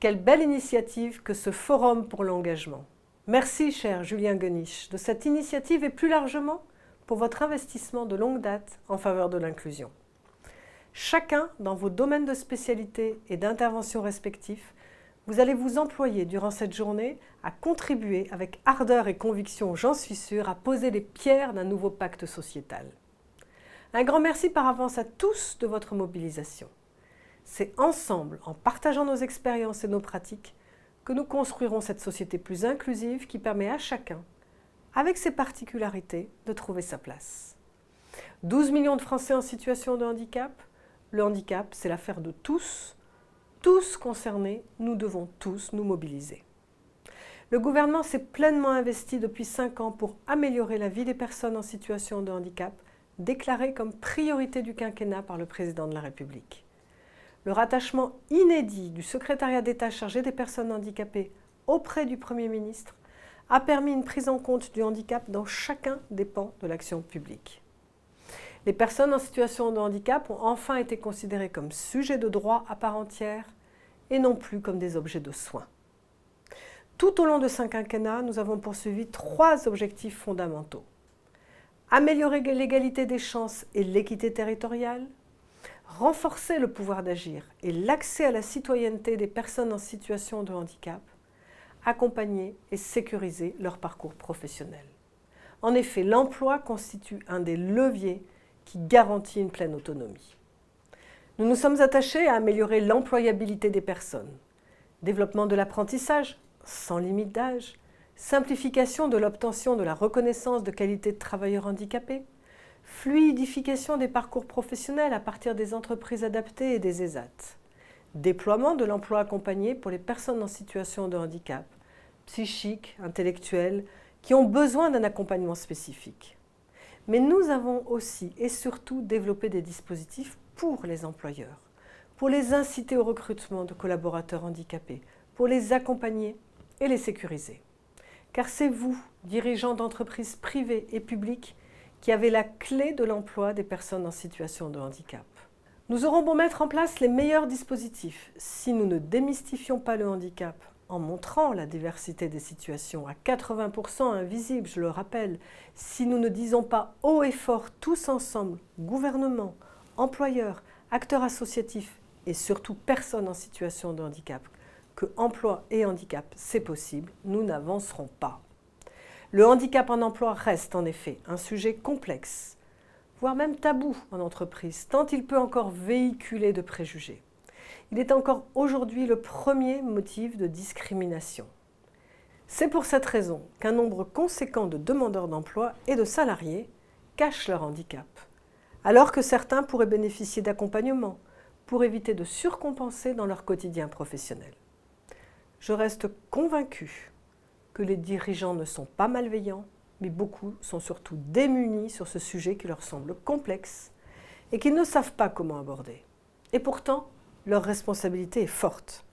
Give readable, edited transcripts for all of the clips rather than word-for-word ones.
Quelle belle initiative que ce Forum pour l'engagement. Merci, cher Julien Goenisch, de cette initiative et plus largement pour votre investissement de longue date en faveur de l'inclusion. Chacun dans vos domaines de spécialité et d'intervention respectifs, vous allez vous employer durant cette journée à contribuer avec ardeur et conviction, j'en suis sûre, à poser les pierres d'un nouveau pacte sociétal. Un grand merci par avance à tous de votre mobilisation. C'est ensemble, en partageant nos expériences et nos pratiques, que nous construirons cette société plus inclusive qui permet à chacun, avec ses particularités, de trouver sa place. 12 millions de Français en situation de handicap. Le handicap, c'est l'affaire de tous. Tous concernés, nous devons tous nous mobiliser. Le gouvernement s'est pleinement investi depuis 5 ans pour améliorer la vie des personnes en situation de handicap, déclarée comme priorité du quinquennat par le président de la République. Le rattachement inédit du secrétariat d'État chargé des personnes handicapées auprès du Premier ministre a permis une prise en compte du handicap dans chacun des pans de l'action publique. Les personnes en situation de handicap ont enfin été considérées comme sujets de droit à part entière et non plus comme des objets de soins. Tout au long de ce quinquennat, nous avons poursuivi 3 objectifs fondamentaux. Améliorer l'égalité des chances et l'équité territoriale, renforcer le pouvoir d'agir et l'accès à la citoyenneté des personnes en situation de handicap, accompagner et sécuriser leur parcours professionnel. En effet, l'emploi constitue un des leviers qui garantit une pleine autonomie. Nous nous sommes attachés à améliorer l'employabilité des personnes, développement de l'apprentissage sans limite d'âge, simplification de l'obtention de la reconnaissance de qualité de travailleur handicapé, fluidification des parcours professionnels à partir des entreprises adaptées et des ESAT, déploiement de l'emploi accompagné pour les personnes en situation de handicap, psychique, intellectuel, qui ont besoin d'un accompagnement spécifique. Mais nous avons aussi et surtout développé des dispositifs pour les employeurs, pour les inciter au recrutement de collaborateurs handicapés, pour les accompagner et les sécuriser. Car c'est vous, dirigeants d'entreprises privées et publiques, qui avez la clé de l'emploi des personnes en situation de handicap. Nous aurons beau mettre en place les meilleurs dispositifs, si nous ne démystifions pas le handicap en montrant la diversité des situations à 80% invisible, je le rappelle, si nous ne disons pas haut et fort tous ensemble, gouvernement, employeurs, acteurs associatifs et surtout personnes en situation de handicap, que emploi et handicap c'est possible, nous n'avancerons pas. Le handicap en emploi reste en effet un sujet complexe, voire même tabou en entreprise, tant il peut encore véhiculer de préjugés. Il est encore aujourd'hui le premier motif de discrimination. C'est pour cette raison qu'un nombre conséquent de demandeurs d'emploi et de salariés cachent leur handicap, alors que certains pourraient bénéficier d'accompagnement pour éviter de surcompenser dans leur quotidien professionnel. Je reste convaincue que les dirigeants ne sont pas malveillants, mais beaucoup sont surtout démunis sur ce sujet qui leur semble complexe et qu'ils ne savent pas comment aborder. Et pourtant, leur responsabilité est forte.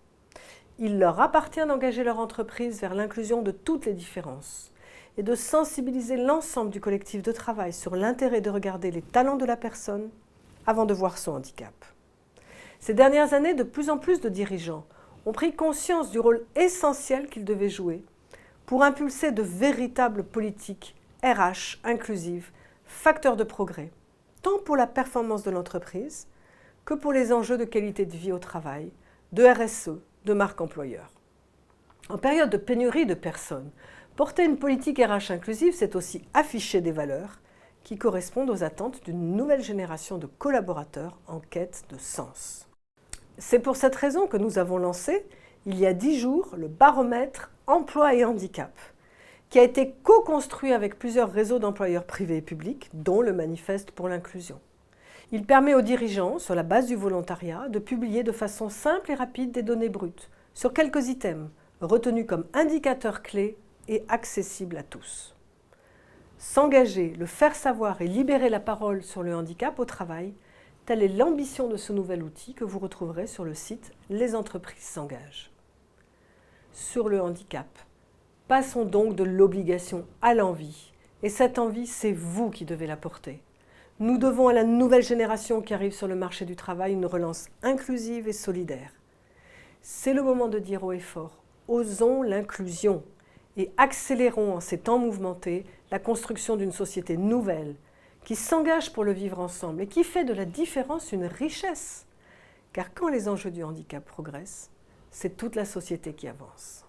Il leur appartient d'engager leur entreprise vers l'inclusion de toutes les différences et de sensibiliser l'ensemble du collectif de travail sur l'intérêt de regarder les talents de la personne avant de voir son handicap. Ces dernières années, de plus en plus de dirigeants ont pris conscience du rôle essentiel qu'ils devaient jouer pour impulser de véritables politiques RH inclusives, facteurs de progrès, tant pour la performance de l'entreprise que pour les enjeux de qualité de vie au travail, de RSE, de marque employeur. En période de pénurie de personnes, porter une politique RH inclusive, c'est aussi afficher des valeurs qui correspondent aux attentes d'une nouvelle génération de collaborateurs en quête de sens. C'est pour cette raison que nous avons lancé, il y a 10 jours, le baromètre Emploi et handicap, qui a été co-construit avec plusieurs réseaux d'employeurs privés et publics, dont le Manifeste pour l'inclusion. Il permet aux dirigeants, sur la base du volontariat, de publier de façon simple et rapide des données brutes sur quelques items, retenus comme indicateurs clés et accessibles à tous. S'engager, le faire savoir et libérer la parole sur le handicap au travail, telle est l'ambition de ce nouvel outil que vous retrouverez sur le site Les entreprises s'engagent. Sur le handicap, passons donc de l'obligation à l'envie. Et cette envie, c'est vous qui devez la porter. Nous devons à la nouvelle génération qui arrive sur le marché du travail une relance inclusive et solidaire. C'est le moment de dire haut et fort, osons l'inclusion et accélérons en ces temps mouvementés la construction d'une société nouvelle qui s'engage pour le vivre ensemble et qui fait de la différence une richesse. Car quand les enjeux du handicap progressent, c'est toute la société qui avance.